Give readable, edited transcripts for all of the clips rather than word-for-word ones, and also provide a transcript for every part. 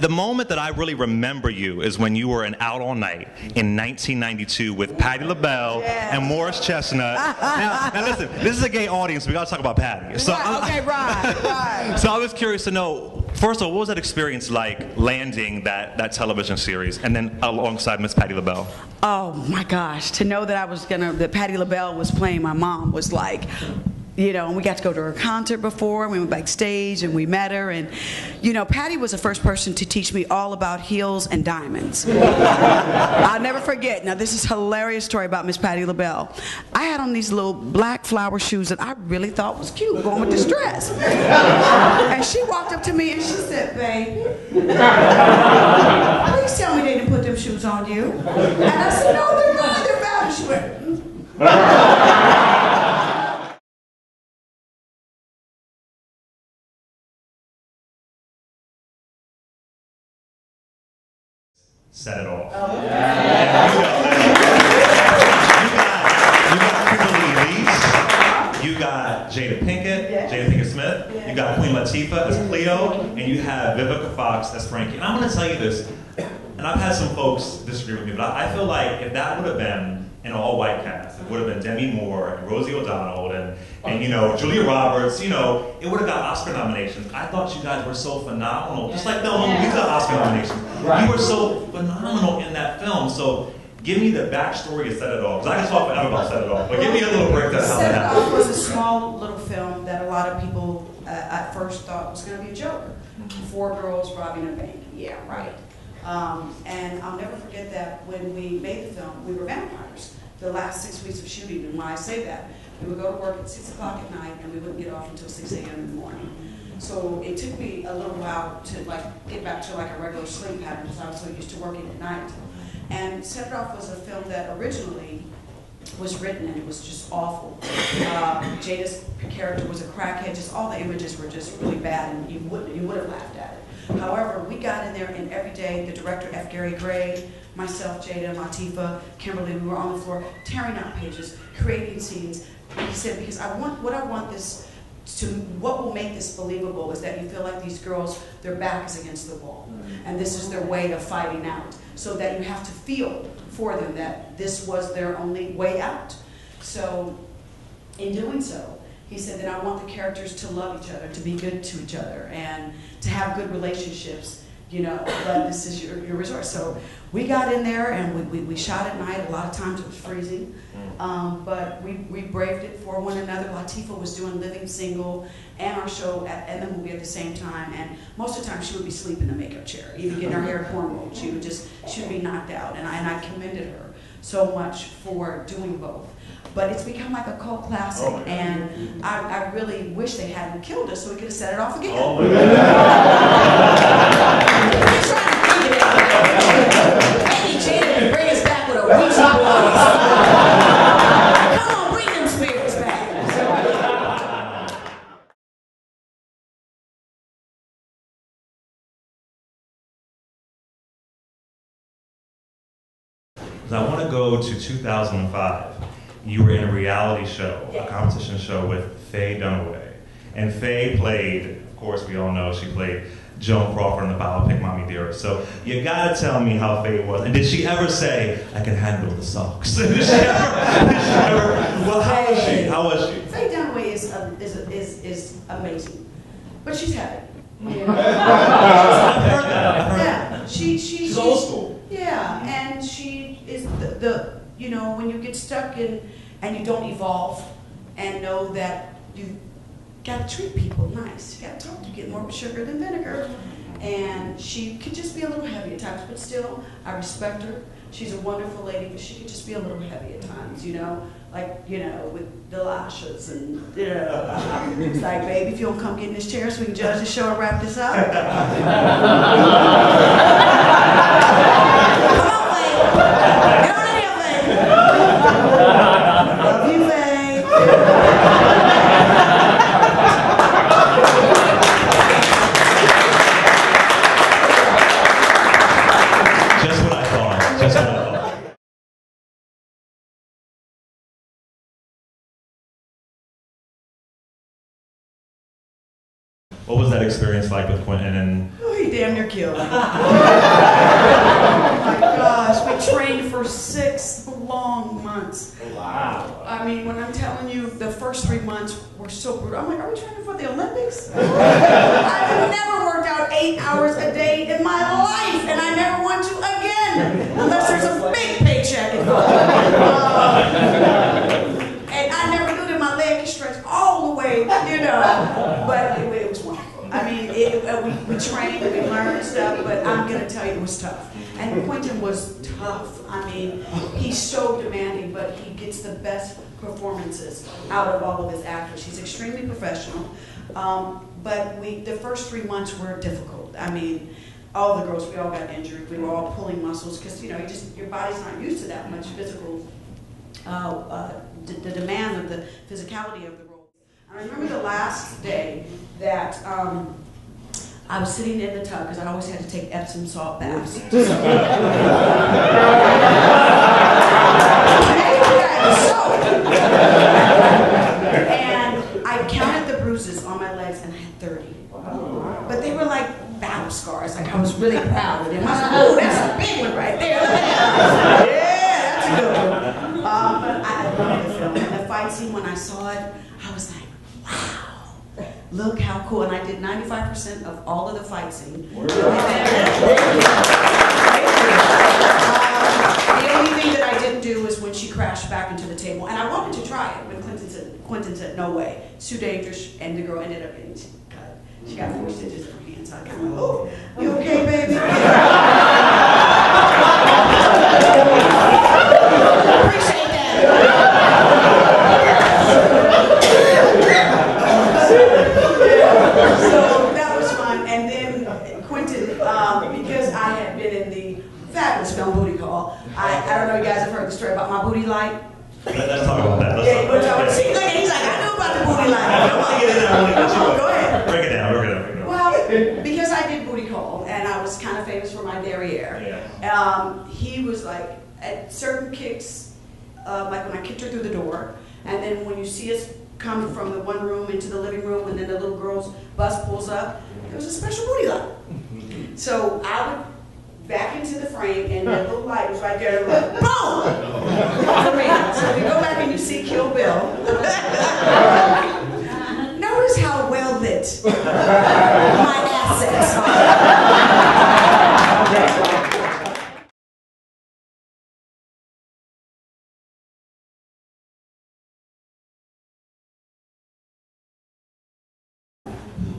the moment that I really remember you is when you were in Out All Night in 1992 with Patti LaBelle and Morris Chestnut. Now listen, this is a gay audience. We got to talk about Patti. So Right. So I was curious to know, first of all, what was that experience like landing that television series, and then alongside Miss Patti LaBelle? Oh my gosh! To know that that Patti LaBelle was playing my mom was like, you know, and we got to go to her concert before. We went backstage and we met her, and you know, Patti was the first person to teach me all about heels and diamonds. I'll never forget. Now, this is a hilarious story about Miss Patti LaBelle. I had on these little black flower shoes that I really thought was cute, going with this dress. And she walked up to me and she said, "Babe, please tell me they didn't put them shoes on you." And I said, "No, they're not. They're bad." And she went, Set it off. Oh. You got Jada Pinkett Smith. You got Queen Latifah as Cleo, and you have Vivica Fox as Frankie. And I'm going to tell you this, and I've had some folks disagree with me, but I feel like if that would have been an all-white cast, it would have been Demi Moore and Rosie O'Donnell and you know, Julia Roberts, you know, it would have got Oscar nominations. I thought you guys were so phenomenal. Just like Thelma, you got Oscar nominations. You were so phenomenal in that film. So give me the backstory of Set It Off. Because I can talk forever about Set It Off, but give me a little breakdown of how that happened. Set It Off was a small little film that a lot of people at first thought was going to be a joke. 4 girls robbing a bank. Yeah, right. And I'll never forget that when we made the film, we were vampires. The last 6 weeks of shooting, and when I say that, we would go to work at 6 o'clock at night and we wouldn't get off until 6 a.m. in the morning. So it took me a little while to get back to a regular sleep pattern because I was so used to working at night. And Set It Off was a film that originally was written and it was just awful. Jada's character was a crackhead, just all the images were just really bad and you would have laughed at it. However, we got in there and every day, the director, F. Gary Gray, myself, Jada, Latifah, Kimberly, we were on the floor tearing out pages, creating scenes. And he said, because what will make this believable is that you feel like these girls, their back is against the wall. And this is their way of fighting out. So that you have to feel for them that this was their only way out. So in doing so, he said that I want the characters to love each other, to be good to each other, and to have good relationships, you know, but this is your resort. So we got in there and we shot at night. A lot of times it was freezing, but we braved it for one another. Latifah was doing Living Single and our show and the movie at the same time, and most of the time she would be asleep in the makeup chair, even getting her hair cornrowed. She would be knocked out, and I commended her so much for doing both. But it's become like a cult classic, and I really wish they hadn't killed us so we could have set it off again. Oh my God. Maybe Jada can bring us back with a Ouija board. Come on, bring them spirits back. I want to go to 2005. You were in a reality show, a competition show with Faye Dunaway. And Faye played, of course we all know, she played Joan Crawford in the biopic Mommy Dearest. So you gotta tell me how Faye was. And did she ever say, I can handle the socks? Did she ever? Well, how was she? How was she? Faye Dunaway is amazing. But she's heavy. Yeah. I've heard that. Yeah, she's old school. Yeah, and she is the you know, when you get stuck in and you don't evolve and know that you gotta treat people nice. You gotta talk to get more sugar than vinegar. And she could just be a little heavy at times, but still, I respect her. She's a wonderful lady, but she could just be a little heavy at times, you know? Like, you know, with the lashes and, you know, it's like, baby, if you don't come get in this chair so we can judge the show and wrap this up. Come on, Faye. Get on in here, Faye. Love you, Faye. Just what I thought. Just what I thought. What was that experience like with Quentin? And oh, he damn near killed me. Oh my gosh, we trained for 6 long months. Wow. I mean, when I'm telling you, the first 3 months were so brutal. I'm like, are we training for the Olympics? I've never worked out 8 hours a day in my life, and I never want to again, unless there's a big paycheck involved. And I never knew that my leg could stretch all the way, you know, but it was wonderful. I mean, we trained, we learned stuff, but I'm going to tell you it was tough. And Quentin was tough. I mean, he's so demanding, but he gets the best performances out of all of his actors. He's extremely professional, but the first 3 months were difficult. I mean, all the girls, we all got injured. We were all pulling muscles because, you know, your body's not used to that much physical, the demand of the physicality of the role. I remember the last day that I was sitting in the tub because I always had to take Epsom salt baths. And I counted the bruises on my legs and I had 30. But they were like battle scars. Like I was really proud of them. I was like, oh, that's a big one right there. Yeah, that's a good one. But I love the film. And the fight scene, when I saw it, I was like, wow. Look how cool, and I did 95% of all of the fight scene. The only thing that I didn't do was when she crashed back into the table, and I wanted to try it, but Quentin said no way, it's too dangerous, and the girl ended up getting cut. She got 4 stitches in her hand, so I kind of went, oh, you okay, baby? Appreciate that. So that was fun, and then Quentin, because I had been in the fabulous film Booty Call, I don't know if you guys have heard the story about my booty light. let's talk about that. Yeah, but see, look, he's like, I know about the booty light. Go ahead. Break it down. Well, because I did Booty Call, and I was kind of famous for my derriere, he was like, at certain kicks, like when I kicked her through the door, and then when you see us come from the one room into the living room, and then the little girl's bus pulls up, there was a special booty light. So I would back into the frame, and the little light was right there, and like, boom! So if you go back and you see Kill Bill, notice how well lit my assets are.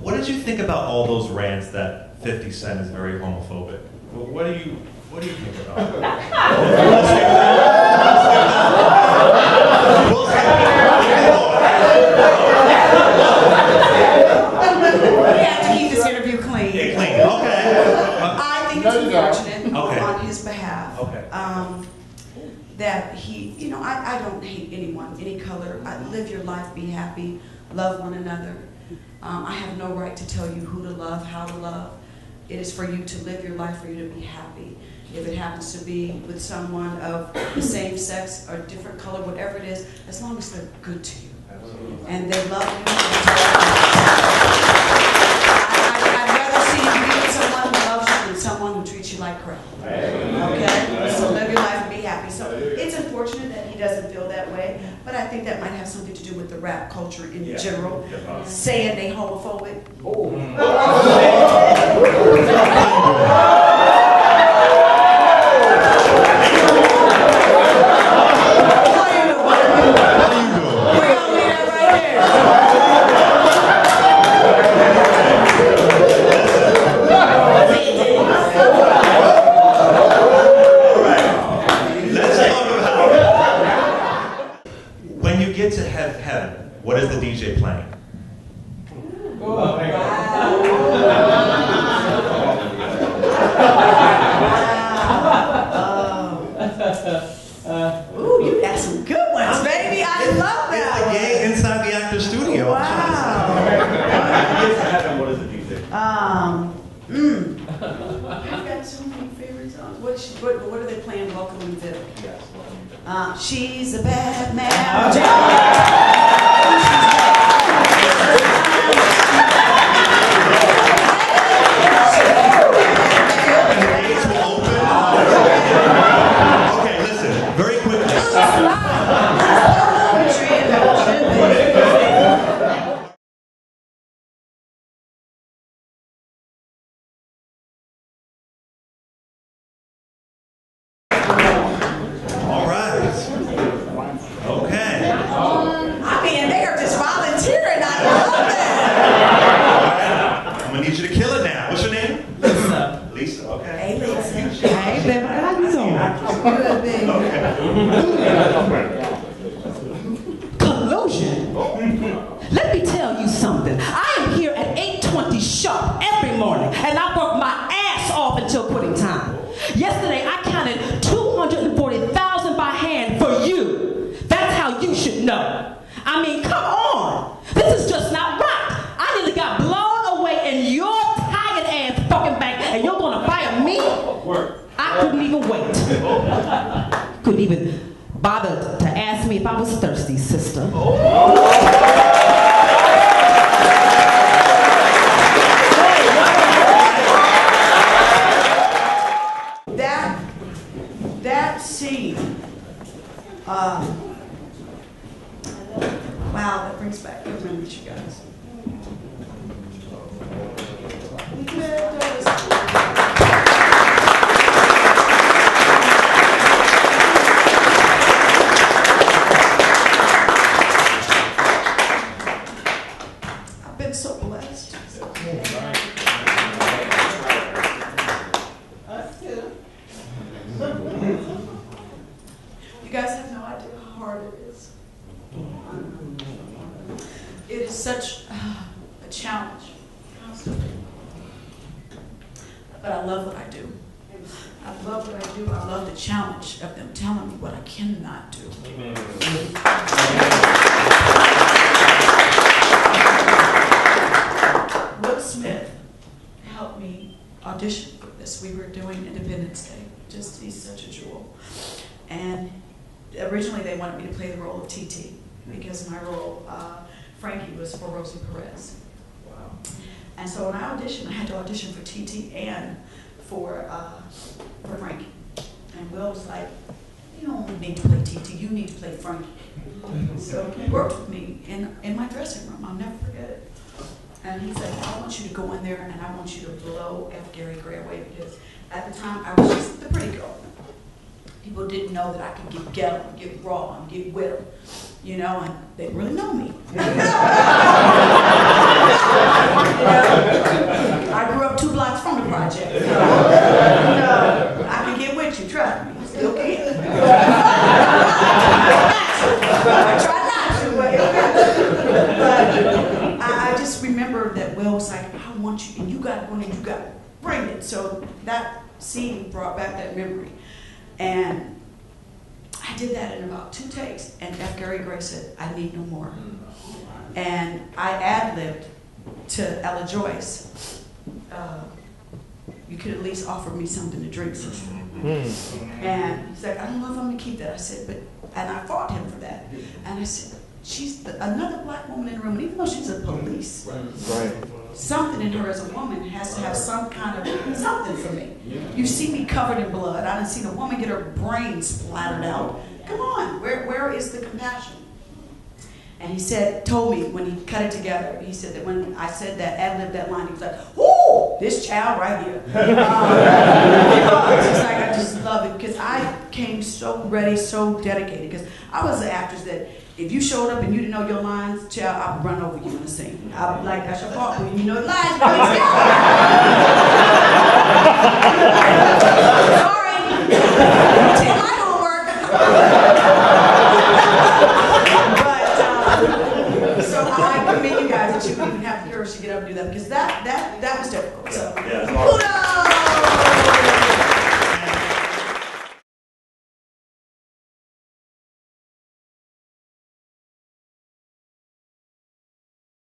What did you think about all those rants that 50 Cent is very homophobic? What do you think about that? We have to keep this interview clean. Yeah, clean. Okay. I think it's unfortunate on his behalf. Okay. That he, you know, I don't hate anyone, any color. Live your life, be happy, love one another. I have no right to tell you who to love, how to love. It is for you to live your life, for you to be happy. If it happens to be with someone of the same sex or different color, whatever it is, as long as they're good to you. And they love you. I'd rather see you be with someone who loves you than someone who treats you like crap. Okay? So live your life and be happy. So it's unfortunate that he doesn't feel that way, but I think that might have something to do with the rap culture in general, saying they homophobic. What is the DJ playing? Ooh, you got some good ones, baby. I love that. It's the gay inside the actor studio. Wow. What is the DJ? I've got so many favorite songs. What are they playing? Welcome and Viv. Yes. She's a bad man. Lisa, okay. Hey, Lisa. Hey, baby, how you doing? Good, baby. Collusion? Let me tell you something. I am here at 8:20 sharp every morning, and I work my ass off until quitting time. Yesterday, I counted 240,000 by hand for you. That's how you should know. I mean, come on. This is just not right. I nearly got blown away in your tired ass fucking bank, and you're gonna fire me? I couldn't even wait. Couldn't even bother to ask me if I was thirsty, sister. That scene, wow, that brings back good memories, you guys. I've been so blessed. You guys have no idea how hard it is. It is such a challenge. But I love what I do. I love what I do. I love the challenge of them telling me what I cannot do. Will Smith helped me audition for this. We were doing Independence Day. Just, he's such a jewel. And originally they wanted me to play the role of TT because my role, Frankie, was for Rosie Perez. Wow. And so when I auditioned, I had to audition for TT and for Frankie. And Will was like, you don't need to play TT, you need to play Frankie. So he worked with me in my dressing room, I'll never forget it. And he said, I want you to go in there and I want you to blow F. Gary Gray away because at the time I was just the pretty girl. People didn't know that I could get ghetto and get raw and get with them, you know, and they didn't really know me. I grew up 2 blocks from the project. I can get with you, trust me. Still can. I try not to, but I just remember that Will was like, I want you, and you got to go in and you got to bring it. So that scene brought back that memory. And I did that in about 2 takes, and F. Gary Gray said, I need no more. And I ad-libbed to Ella Joyce, you could at least offer me something to drink, sister. And he's like, I don't know if I'm gonna keep that. I said, but, and I fought him for that. And I said, she's another black woman in the room, and even though she's a police, something in her as a woman has to have some kind of something for me. You see me covered in blood. I done seen a woman get her brains splattered out. Come on, where is the compassion? And he said, told me when he cut it together, he said that when I said that, ad-libbed that line, he was like, whoo, this child right here. It's like, I just love it because I came so ready, so dedicated because I was the actress that if you showed up and you didn't know your lines, child, I would run over you in the scene. I would like, that's your fault, when you know the lines, please. Sorry. Take my homework. But, so I commend you guys that you even have the courage to get up and do that because that was difficult. So,